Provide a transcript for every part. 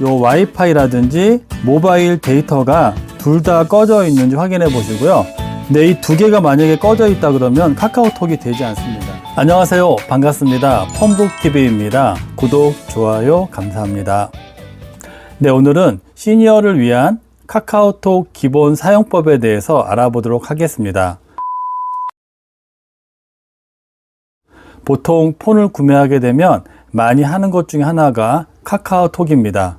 요 와이파이라든지 모바일 데이터가 둘 다 꺼져 있는지 확인해 보시고요. 네, 이 두 개가 만약에 꺼져 있다 그러면 카카오톡이 되지 않습니다. 안녕하세요. 반갑습니다. 펌북TV입니다. 구독, 좋아요 감사합니다. 네, 오늘은 시니어를 위한 카카오톡 기본 사용법에 대해서 알아보도록 하겠습니다. 보통 폰을 구매하게 되면 많이 하는 것 중에 하나가 카카오톡입니다.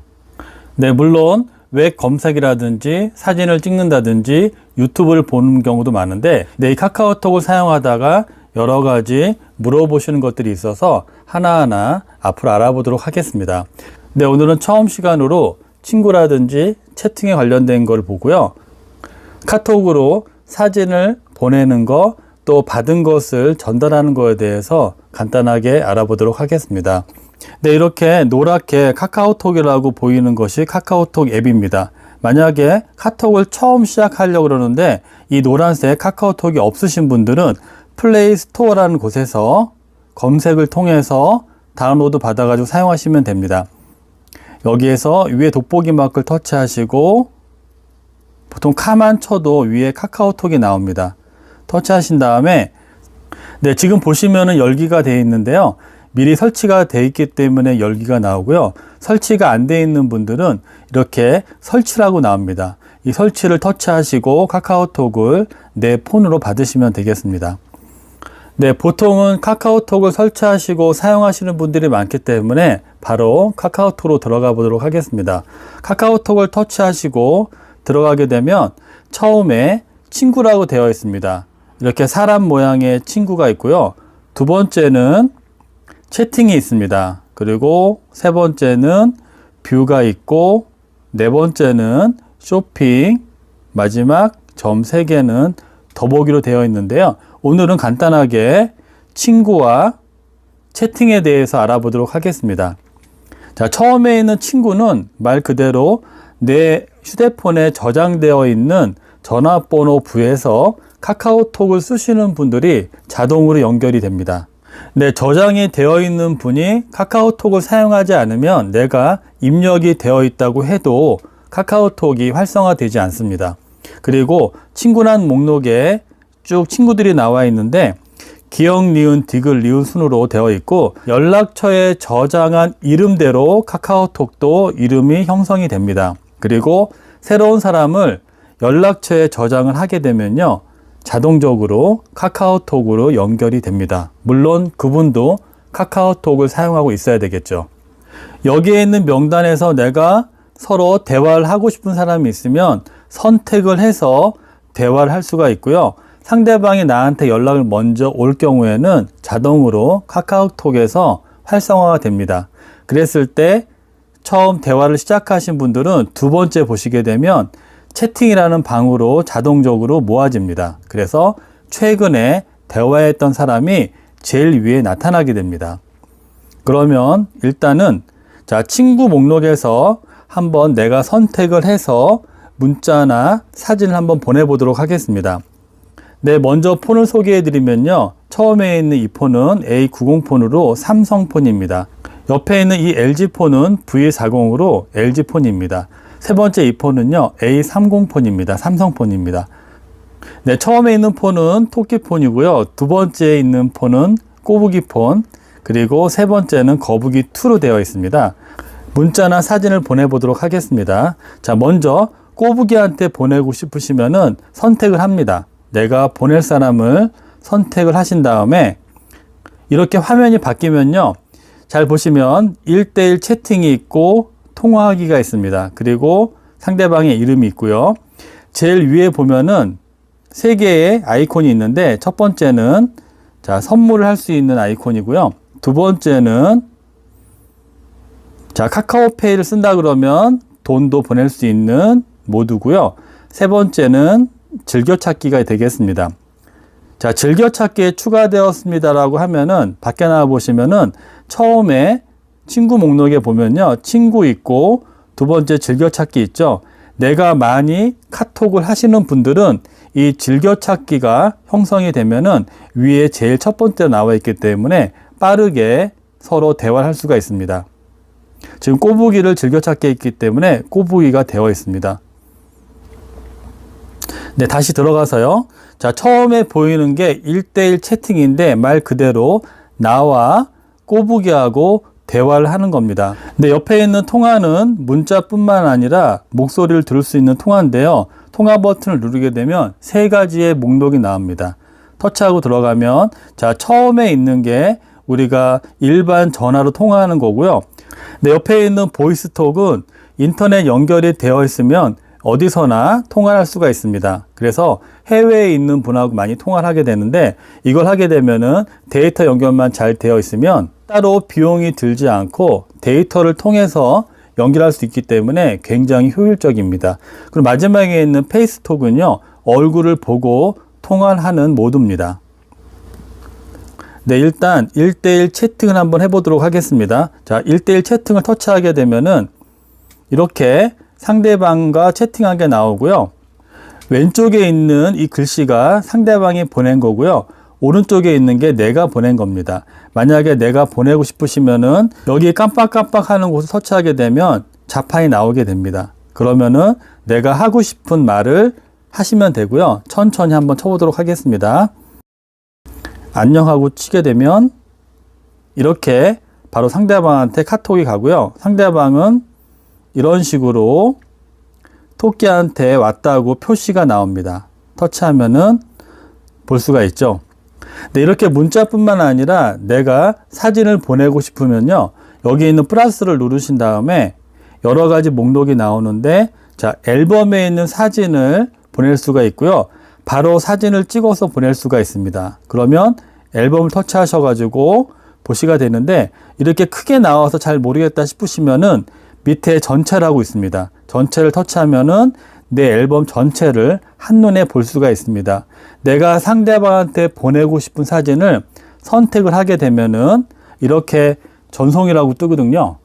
네, 물론 웹 검색이라든지 사진을 찍는다든지 유튜브를 보는 경우도 많은데, 네, 이 카카오톡을 사용하다가 여러 가지 물어보시는 것들이 있어서 하나하나 앞으로 알아보도록 하겠습니다. 네, 오늘은 처음 시간으로 친구라든지 채팅에 관련된 걸 보고요. 카톡으로 사진을 보내는 거, 또 받은 것을 전달하는 거에 대해서 간단하게 알아보도록 하겠습니다. 네, 이렇게 노랗게 카카오톡이라고 보이는 것이 카카오톡 앱입니다. 만약에 카톡을 처음 시작하려고 그러는데 이 노란색 카카오톡이 없으신 분들은 플레이 스토어라는 곳에서 검색을 통해서 다운로드 받아가지고 사용하시면 됩니다. 여기에서 위에 돋보기 마크를 터치하시고 보통 카만 쳐도 위에 카카오톡이 나옵니다. 터치하신 다음에, 네, 지금 보시면은 열기가 되어 있는데요. 미리 설치가 되어 있기 때문에 열기가 나오고요. 설치가 안 되어 있는 분들은 이렇게 설치라고 나옵니다. 이 설치를 터치하시고 카카오톡을 내 폰으로 받으시면 되겠습니다. 네, 보통은 카카오톡을 설치하시고 사용하시는 분들이 많기 때문에 바로 카카오톡으로 들어가 보도록 하겠습니다. 카카오톡을 터치하시고 들어가게 되면 처음에 친구라고 되어 있습니다. 이렇게 사람 모양의 친구가 있고요. 두 번째는 채팅이 있습니다. 그리고 세 번째는 뷰가 있고, 네 번째는 쇼핑, 마지막 점 3개는 더보기로 되어 있는데요. 오늘은 간단하게 친구와 채팅에 대해서 알아보도록 하겠습니다. 자, 처음에 있는 친구는 말 그대로 내 휴대폰에 저장되어 있는 전화번호 부에서 카카오톡을 쓰시는 분들이 자동으로 연결이 됩니다. 네, 저장이 되어 있는 분이 카카오톡을 사용하지 않으면 내가 입력이 되어 있다고 해도 카카오톡이 활성화되지 않습니다. 그리고 친구란 목록에 쭉 친구들이 나와 있는데 기역, 니은, 디귿, 리을 순으로 되어 있고, 연락처에 저장한 이름대로 카카오톡도 이름이 형성이 됩니다. 그리고 새로운 사람을 연락처에 저장을 하게 되면요, 자동적으로 카카오톡으로 연결이 됩니다. 물론 그분도 카카오톡을 사용하고 있어야 되겠죠. 여기에 있는 명단에서 내가 서로 대화를 하고 싶은 사람이 있으면 선택을 해서 대화를 할 수가 있고요. 상대방이 나한테 연락을 먼저 올 경우에는 자동으로 카카오톡에서 활성화가 됩니다. 그랬을 때 처음 대화를 시작하신 분들은 두 번째 보시게 되면 채팅이라는 방으로 자동적으로 모아집니다. 그래서 최근에 대화했던 사람이 제일 위에 나타나게 됩니다. 그러면 일단은 자, 친구 목록에서 한번 내가 선택을 해서 문자나 사진을 한번 보내보도록 하겠습니다. 네, 먼저 폰을 소개해 드리면요, 처음에 있는 이 폰은 A90 폰으로 삼성 폰입니다. 옆에 있는 이 LG 폰은 V40으로 LG 폰입니다. 세 번째 이 폰은요, A30 폰입니다. 삼성 폰입니다. 네, 처음에 있는 폰은 토끼 폰이고요. 두 번째에 있는 폰은 꼬부기 폰, 그리고 세 번째는 거북이 2로 되어 있습니다. 문자나 사진을 보내보도록 하겠습니다. 자, 먼저 꼬부기한테 보내고 싶으시면은 선택을 합니다. 내가 보낼 사람을 선택을 하신 다음에 이렇게 화면이 바뀌면요, 잘 보시면 1:1 채팅이 있고 통화하기가 있습니다. 그리고 상대방의 이름이 있고요. 제일 위에 보면은 3개의 아이콘이 있는데, 첫 번째는 자, 선물을 할 수 있는 아이콘이고요. 두 번째는 자, 카카오페이를 쓴다 그러면 돈도 보낼 수 있는 모드고요. 세 번째는 즐겨찾기가 되겠습니다. 자, 즐겨찾기에 추가되었습니다라고 하면은 밖에 나와 보시면은 처음에 친구 목록에 보면요, 친구 있고 두 번째 즐겨찾기 있죠. 내가 많이 카톡을 하시는 분들은 이 즐겨찾기가 형성이 되면은 위에 제일 첫 번째 나와 있기 때문에 빠르게 서로 대화를 할 수가 있습니다. 지금 꼬부기를 즐겨찾기 했기 때문에 꼬부기가 되어 있습니다. 네, 다시 들어가서요. 자, 처음에 보이는 게 1대1 채팅인데 말 그대로 나와 꼬부기하고 대화를 하는 겁니다. 근데 옆에 있는 통화는 문자뿐만 아니라 목소리를 들을 수 있는 통화인데요. 통화 버튼을 누르게 되면 세 가지의 목록이 나옵니다. 터치하고 들어가면 자, 처음에 있는 게 우리가 일반 전화로 통화하는 거고요. 근데 옆에 있는 보이스톡은 인터넷 연결이 되어 있으면 어디서나 통화할 수가 있습니다. 그래서 해외에 있는 분하고 많이 통화를 하게 되는데 이걸 하게 되면은 데이터 연결만 잘 되어 있으면 따로 비용이 들지 않고 데이터를 통해서 연결할 수 있기 때문에 굉장히 효율적입니다. 그리고 마지막에 있는 페이스톡은요, 얼굴을 보고 통화를 하는 모드입니다. 네, 일단 1대1 채팅을 한번 해보도록 하겠습니다. 자, 1대1 채팅을 터치하게 되면은 이렇게 상대방과 채팅한 게 나오고요. 왼쪽에 있는 이 글씨가 상대방이 보낸 거고요. 오른쪽에 있는 게 내가 보낸 겁니다. 만약에 내가 보내고 싶으시면은 여기 깜빡깜빡 하는 곳을 터치하게 되면 자판이 나오게 됩니다. 그러면은 내가 하고 싶은 말을 하시면 되고요. 천천히 한번 쳐보도록 하겠습니다. 안녕하고 치게 되면 이렇게 바로 상대방한테 카톡이 가고요. 상대방은 이런 식으로 토끼한테 왔다고 표시가 나옵니다. 터치하면은 볼 수가 있죠. 네, 이렇게 문자뿐만 아니라 내가 사진을 보내고 싶으면요, 여기 있는 플러스를 누르신 다음에 여러 가지 목록이 나오는데, 자, 앨범에 있는 사진을 보낼 수가 있고요. 바로 사진을 찍어서 보낼 수가 있습니다. 그러면 앨범을 터치하셔가지고 보시가 되는데, 이렇게 크게 나와서 잘 모르겠다 싶으시면은 밑에 전체라고 있습니다. 전체를 터치하면은 내 앨범 전체를 한눈에 볼 수가 있습니다. 내가 상대방한테 보내고 싶은 사진을 선택을 하게 되면은 이렇게 전송이라고 뜨거든요.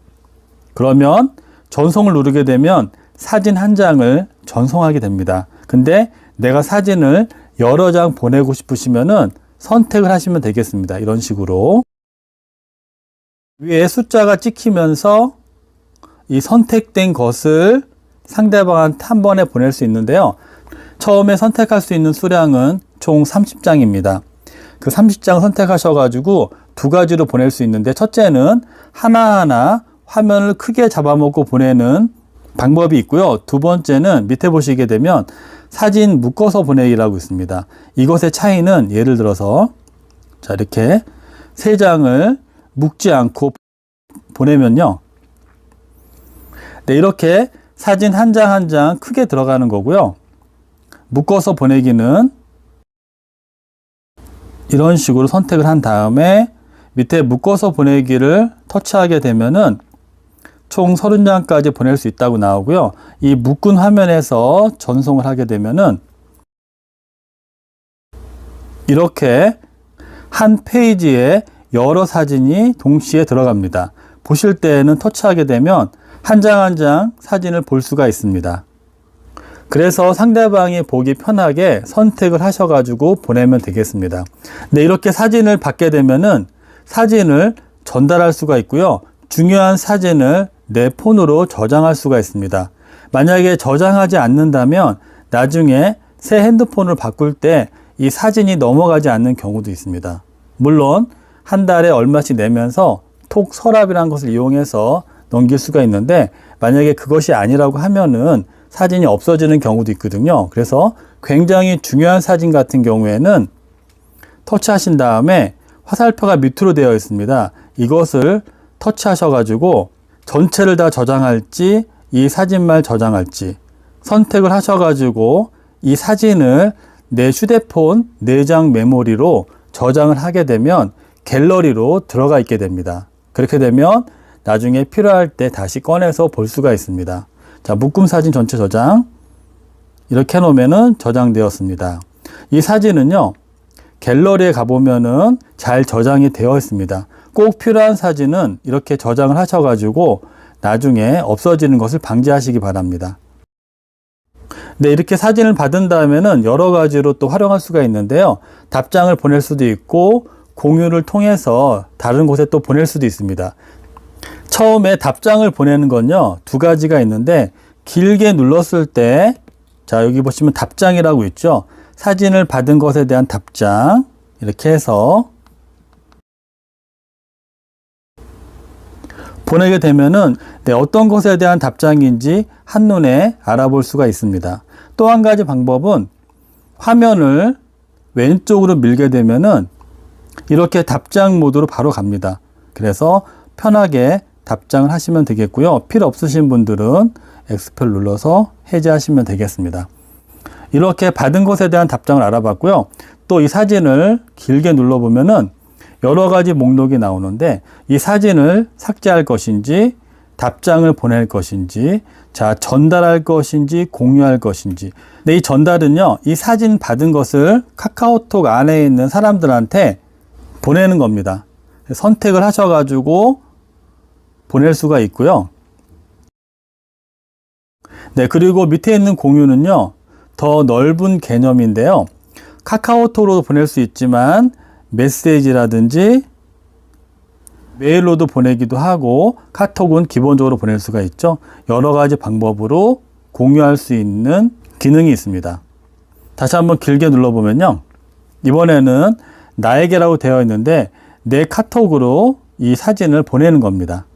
그러면 전송을 누르게 되면 사진 한 장을 전송하게 됩니다. 근데 내가 사진을 여러 장 보내고 싶으시면은 선택을 하시면 되겠습니다. 이런 식으로 위에 숫자가 찍히면서 이 선택된 것을 상대방한테 한 번에 보낼 수 있는데요. 처음에 선택할 수 있는 수량은 총 30장입니다. 그 30장 선택하셔가지고 두 가지로 보낼 수 있는데, 첫째는 하나하나 화면을 크게 잡아먹고 보내는 방법이 있고요. 두 번째는 밑에 보시게 되면 사진 묶어서 보내기라고 있습니다. 이것의 차이는 예를 들어서 자, 이렇게 세 장을 묶지 않고 보내면요. 네, 이렇게 사진 한 장 한 장 크게 들어가는 거고요. 묶어서 보내기는 이런 식으로 선택을 한 다음에 밑에 묶어서 보내기를 터치하게 되면은 총 30장까지 보낼 수 있다고 나오고요. 이 묶은 화면에서 전송을 하게 되면은 이렇게 한 페이지에 여러 사진이 동시에 들어갑니다. 보실 때에는 터치하게 되면 한 장 한 장 사진을 볼 수가 있습니다. 그래서 상대방이 보기 편하게 선택을 하셔가지고 보내면 되겠습니다. 네, 이렇게 사진을 받게 되면은 사진을 전달할 수가 있고요. 중요한 사진을 내 폰으로 저장할 수가 있습니다. 만약에 저장하지 않는다면 나중에 새 핸드폰을 바꿀 때 이 사진이 넘어가지 않는 경우도 있습니다. 물론 한 달에 얼마씩 내면서 톡 서랍이라는 것을 이용해서 넘길 수가 있는데, 만약에 그것이 아니라고 하면은 사진이 없어지는 경우도 있거든요. 그래서 굉장히 중요한 사진 같은 경우에는 터치하신 다음에 화살표가 밑으로 되어 있습니다. 이것을 터치하셔가지고 전체를 다 저장할지 이 사진만 저장할지 선택을 하셔가지고 이 사진을 내 휴대폰 내장 메모리로 저장을 하게 되면 갤러리로 들어가 있게 됩니다. 그렇게 되면 나중에 필요할 때 다시 꺼내서 볼 수가 있습니다. 자, 묶음 사진 전체 저장 이렇게 해놓으면은 저장되었습니다. 이 사진은요, 갤러리에 가보면은 잘 저장이 되어 있습니다. 꼭 필요한 사진은 이렇게 저장을 하셔가지고 나중에 없어지는 것을 방지하시기 바랍니다. 네, 이렇게 사진을 받은 다음에는 여러 가지로 또 활용할 수가 있는데요. 답장을 보낼 수도 있고 공유를 통해서 다른 곳에 또 보낼 수도 있습니다. 처음에 답장을 보내는 건요, 두 가지가 있는데, 길게 눌렀을 때, 자, 여기 보시면 답장이라고 있죠. 사진을 받은 것에 대한 답장, 이렇게 해서 보내게 되면은 어떤 것에 대한 답장인지 한눈에 알아볼 수가 있습니다. 또 한 가지 방법은 화면을 왼쪽으로 밀게 되면은 이렇게 답장 모드로 바로 갑니다. 그래서 편하게 답장을 하시면 되겠고요. 필요 없으신 분들은 X표를 눌러서 해제하시면 되겠습니다. 이렇게 받은 것에 대한 답장을 알아봤고요. 또 이 사진을 길게 눌러보면은 여러 가지 목록이 나오는데 이 사진을 삭제할 것인지 답장을 보낼 것인지 자 전달할 것인지 공유할 것인지 근데 이 전달은요 이 사진 받은 것을 카카오톡 안에 있는 사람들한테 보내는 겁니다. 선택을 하셔가지고 보낼 수가 있고요. 네, 그리고 밑에 있는 공유는요 더 넓은 개념인데요. 카카오톡으로 보낼 수 있지만 메시지라든지 메일로도 보내기도 하고 카톡은 기본적으로 보낼 수가 있죠. 여러 가지 방법으로 공유할 수 있는 기능이 있습니다. 다시 한번 길게 눌러보면요. 이번에는 나에게라고 되어 있는데 내 카톡으로 이 사진을 보내는 겁니다.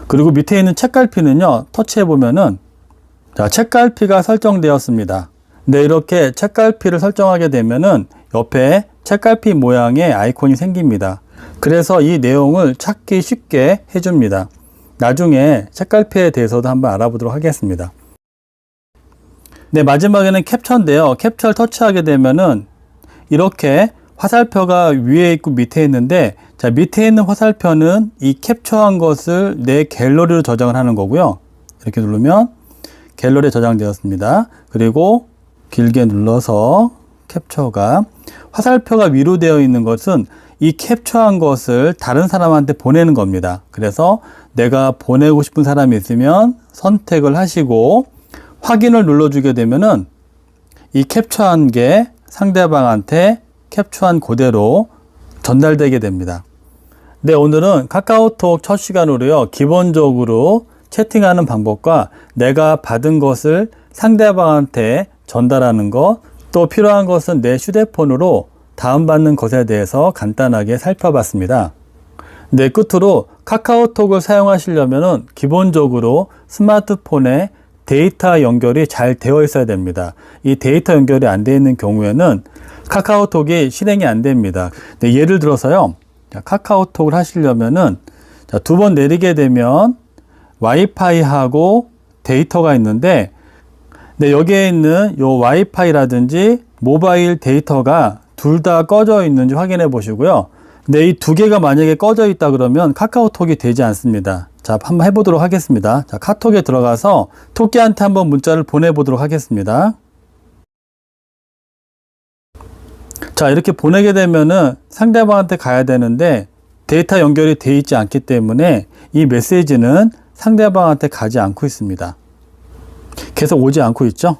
그리고 밑에 있는 책갈피는요. 터치해보면은 자, 책갈피가 설정되었습니다. 네, 이렇게 책갈피를 설정하게 되면은 옆에 책갈피 모양의 아이콘이 생깁니다. 그래서 이 내용을 찾기 쉽게 해줍니다. 나중에 책갈피에 대해서도 한번 알아보도록 하겠습니다. 네, 마지막에는 캡처인데요. 캡처를 터치하게 되면은 이렇게 화살표가 위에 있고 밑에 있는데 자, 밑에 있는 화살표는 이 캡처한 것을 내 갤러리로 저장을 하는 거고요. 이렇게 누르면 갤러리에 저장되었습니다. 그리고 길게 눌러서 캡처가 화살표가 위로 되어 있는 것은 이 캡처한 것을 다른 사람한테 보내는 겁니다. 그래서 내가 보내고 싶은 사람이 있으면 선택을 하시고 확인을 눌러주게 되면은 이 캡처한 게 상대방한테 캡처한 그대로 전달되게 됩니다. 네, 오늘은 카카오톡 첫 시간으로요. 기본적으로 채팅하는 방법과 내가 받은 것을 상대방한테 전달하는 것, 또 필요한 것은 내 휴대폰으로 다운받는 것에 대해서 간단하게 살펴봤습니다. 네, 끝으로 카카오톡을 사용하시려면 기본적으로 스마트폰에 데이터 연결이 잘 되어 있어야 됩니다. 이 데이터 연결이 안 되어 있는 경우에는 카카오톡이 실행이 안 됩니다. 네, 예를 들어서요. 카카오톡을 하시려면은 두 번 내리게 되면 와이파이하고 데이터가 있는데 네, 여기에 있는 요 와이파이라든지 모바일 데이터가 둘 다 꺼져 있는지 확인해 보시고요. 네, 이 두 개가 만약에 꺼져 있다 그러면 카카오톡이 되지 않습니다. 자, 한번 해보도록 하겠습니다. 자, 카톡에 들어가서 토끼한테 한번 문자를 보내보도록 하겠습니다. 자, 이렇게 보내게 되면은 상대방한테 가야 되는데 데이터 연결이 되어 있지 않기 때문에 이 메시지는 상대방한테 가지 않고 있습니다. 계속 오지 않고 있죠?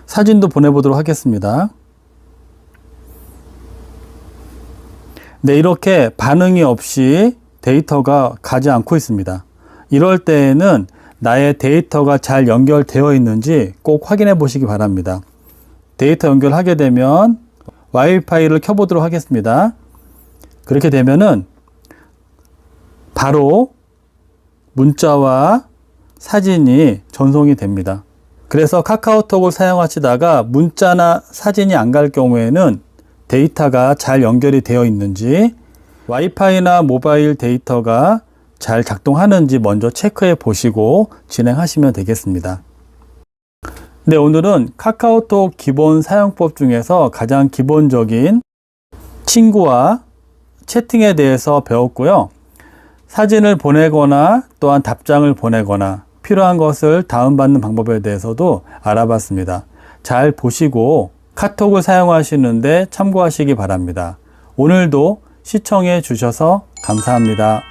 사진도 보내보도록 하겠습니다. 네, 이렇게 반응이 없이 데이터가 가지 않고 있습니다. 이럴 때에는 나의 데이터가 잘 연결되어 있는지 꼭 확인해 보시기 바랍니다. 데이터 연결하게 되면 와이파이를 켜보도록 하겠습니다. 그렇게 되면은 바로 문자와 사진이 전송이 됩니다. 그래서 카카오톡을 사용하시다가 문자나 사진이 안 갈 경우에는 데이터가 잘 연결이 되어 있는지 와이파이나 모바일 데이터가 잘 작동하는지 먼저 체크해 보시고 진행하시면 되겠습니다. 네, 오늘은 카카오톡 기본 사용법 중에서 가장 기본적인 친구와 채팅에 대해서 배웠고요. 사진을 보내거나 또한 답장을 보내거나 필요한 것을 다운받는 방법에 대해서도 알아봤습니다. 잘 보시고 카톡을 사용하시는데 참고하시기 바랍니다. 오늘도 시청해 주셔서 감사합니다.